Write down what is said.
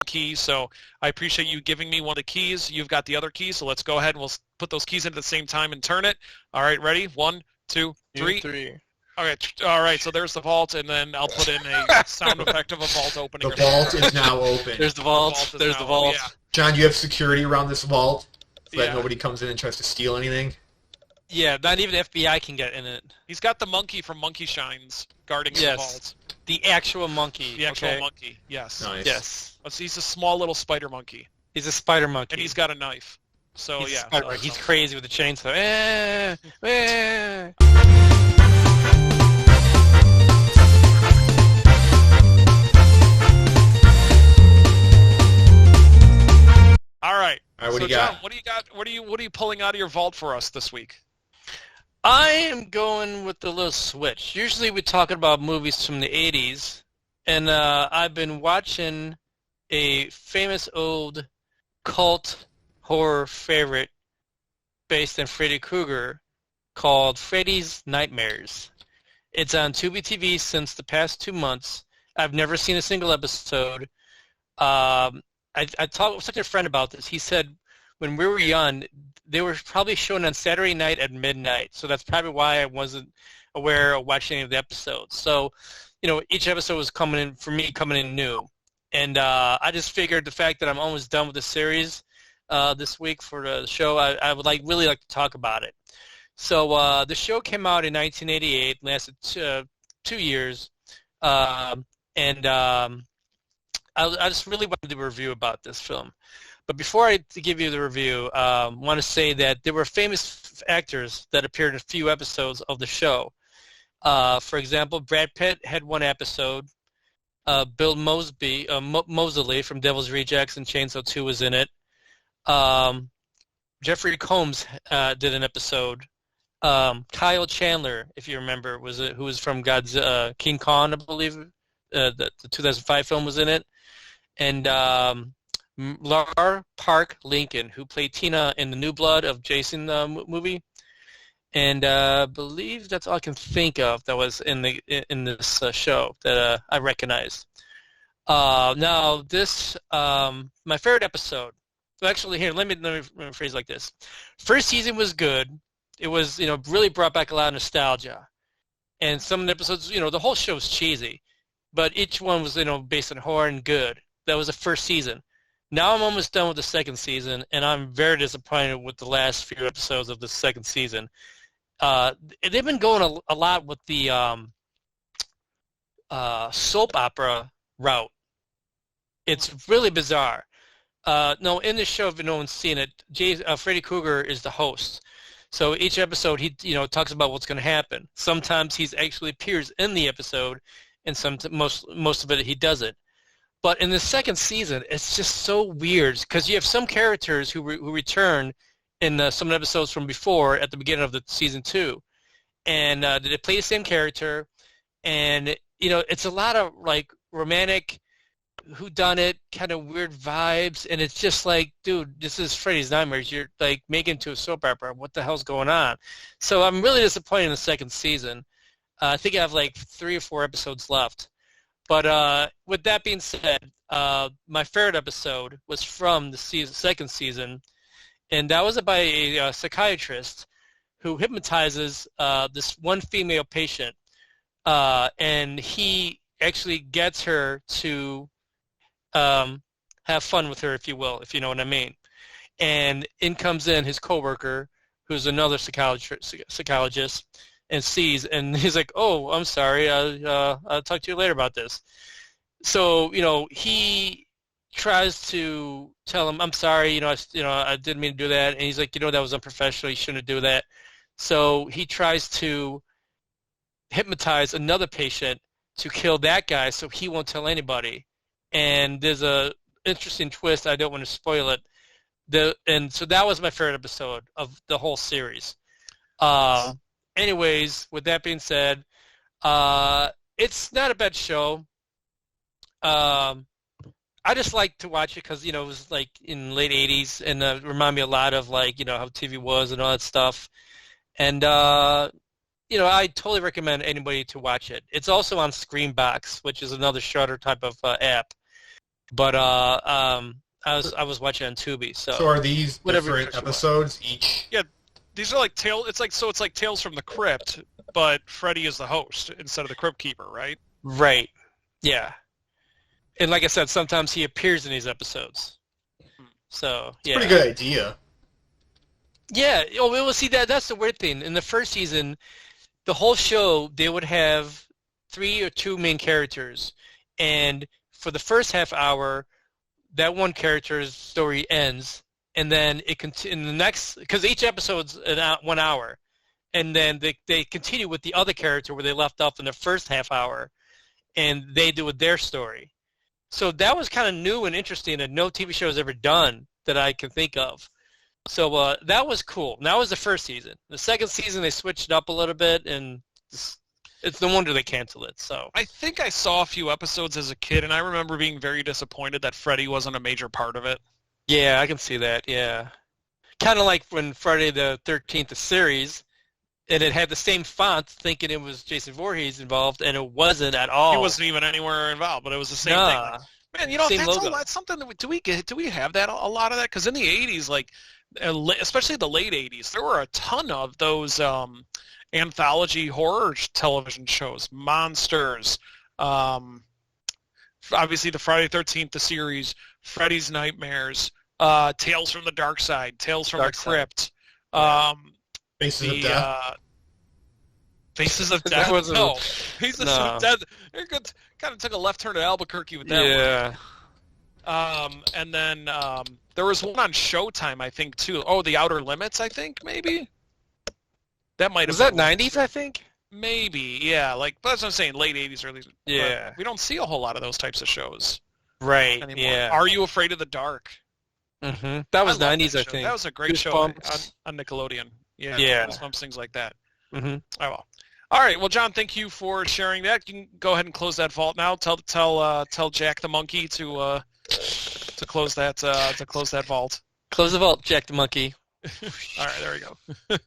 key. So I appreciate you giving me one of the keys. You've got the other key, so let's go ahead and we'll put those keys in at the same time and turn it. All right, ready? 1, 2, 3. Three. Okay, all right, so there's the vault, and then I'll put in a sound effect of a vault opening. The vault is now open. There's the vault. There's the vault. Yeah. John, you have security around this vault so that Yeah. nobody comes in and tries to steal anything? Yeah, not even FBI can get in it. He's got the monkey from Monkey Shines guarding the Yes. vault. The actual monkey. The actual okay? monkey, yes. Nice. Yes. He's a small little spider monkey, He's a spider monkey. and he's got a knife. So, He's a yeah. spider. He's crazy with the chainsaw. All right. All right, what So, do you got? John, what do you got? What are you pulling out of your vault for us this week? I am going with the little switch. Usually we're talking about movies from the 80s, and I've been watching a famous old cult horror favorite based on Freddy Krueger called Freddy's Nightmares. It's on Tubi TV since the past 2 months. I've never seen a single episode. I talked with a friend about this. He said when we were young, they were probably shown on Saturday night at midnight, so that's probably why I wasn't aware of watching any of the episodes. So, each episode was coming in new. And I just figured the fact that I'm almost done with the series this week for the show, I would really like to talk about it. So the show came out in 1988, lasted 2 years, and I just really wanted to review about this film. But before I give you the review, I want to say that there were famous actors that appeared in a few episodes of the show. For example, Brad Pitt had one episode. Bill Moseley from Devil's Rejects and Chainsaw 2 was in it. Jeffrey Combs did an episode. Kyle Chandler, if you remember, who was from King Kong, I believe. The 2005 film was in it. And Lar Park Lincoln, who played Tina in the New Blood of Jason movie. And I believe that's all I can think of that was in this show that I recognized. Now, this my favorite episode. Well, actually, here let me phrase it like this. First season was good. It was really brought back a lot of nostalgia, and some of the episodes the whole show was cheesy, but each one was based on horror and good. That was the first season. Now I'm almost done with the second season, and I'm very disappointed with the last few episodes of the second season. They've been going a lot with the soap opera route. It's really bizarre. No, in the show, if no one's seen it, Freddy Krueger is the host. So each episode, he talks about what's going to happen. Sometimes he actually appears in the episode, and most of it he doesn't. But in the second season, it's just so weird because you have some characters who return in some episodes from before at the beginning of the season 2, and they play the same character, and it's a lot of romantic, whodunit kind of weird vibes, and it's just like, dude, this is Freddy's Nightmares. You're making it to a soap opera. What the hell's going on? So I'm really disappointed in the second season. I think I have 3 or 4 episodes left. But with that being said, my favorite episode was from the second season, and that was by a psychiatrist who hypnotizes this one female patient, and he actually gets her to have fun with her, if you will, if you know what I mean. And in comes in his coworker, who's another psychologist, and sees, and he's like, "Oh, I'm sorry. I'll talk to you later about this." So he tries to tell him, "I'm sorry. I didn't mean to do that." And he's like, "That was unprofessional. You shouldn't do that." So he tries to hypnotize another patient to kill that guy, so he won't tell anybody. And there's a interesting twist. I don't want to spoil it. And so that was my favorite episode of the whole series. Anyways, with that being said, it's not a bad show. I just like to watch it because, it was in the late 80s, and it reminded me a lot of how TV was and all that stuff. And, I totally recommend anybody to watch it. It's also on Screenbox, which is another shorter type of app. But I was watching on Tubi, so So are these whatever different version you want. episodes each? Yeah, these are like it's like Tales from the Crypt, but Freddy is the host instead of the Crypt Keeper, right? Right. Yeah. And like I said, sometimes he appears in these episodes. So yeah. Pretty good idea. Yeah. Oh, well, see that's the weird thing. In the first season, the whole show they would have 3 or 2 main characters, and for the first half hour, that one character's story ends, and then in the next, because each episode's 1 hour, and then they continue with the other character where they left off in the first half hour, and they do with their story. So that was kind of new and interesting that no TV show has ever done that I can think of. So that was cool. And that was the first season. The second season they switched it up a little bit, and it's no wonder they canceled it. So I think I saw a few episodes as a kid, and I remember being very disappointed that Freddy wasn't a major part of it. yeah, I can see that. Yeah, kind of like when Friday the 13th the series, and it had the same font, thinking it was Jason Voorhees involved, and it wasn't at all. He wasn't even anywhere involved, but it was the same thing. Nah, Like, man, you know, same logo. that's something that do we have that a lot of that? Because in the '80s, like especially the late '80s, there were a ton of those anthology horror television shows, monsters. Obviously, the Friday the 13th, the series, Freddy's Nightmares, Tales from the Dark Side, Tales from Dark the Side. Crypt. Yeah. Faces of The Death. Faces of That Death. wasn't- No, Faces no. of Death. Kind of took a left turn to Albuquerque with that Yeah. one. And then there was one on Showtime, I think, too. Oh, The Outer Limits, I think, maybe. That might have Was that been one. 90s? I think. Maybe, yeah. Like, but that's what I'm saying, late '80s, early. Yeah. But we don't see a whole lot of those types of shows Right. anymore. Yeah. Are You Afraid of the Dark? Mm-hmm. That was I love 90s, that I show. think. That was a great show on Goosebumps. Nickelodeon. Yeah. Yeah. Goosebumps, things like that. Mm-hmm. Oh well. All right. Well, John, thank you for sharing that. You can go ahead and close that vault now. Tell Jack the monkey to close that vault. Close the vault, Jack the Monkey. All right. There we go.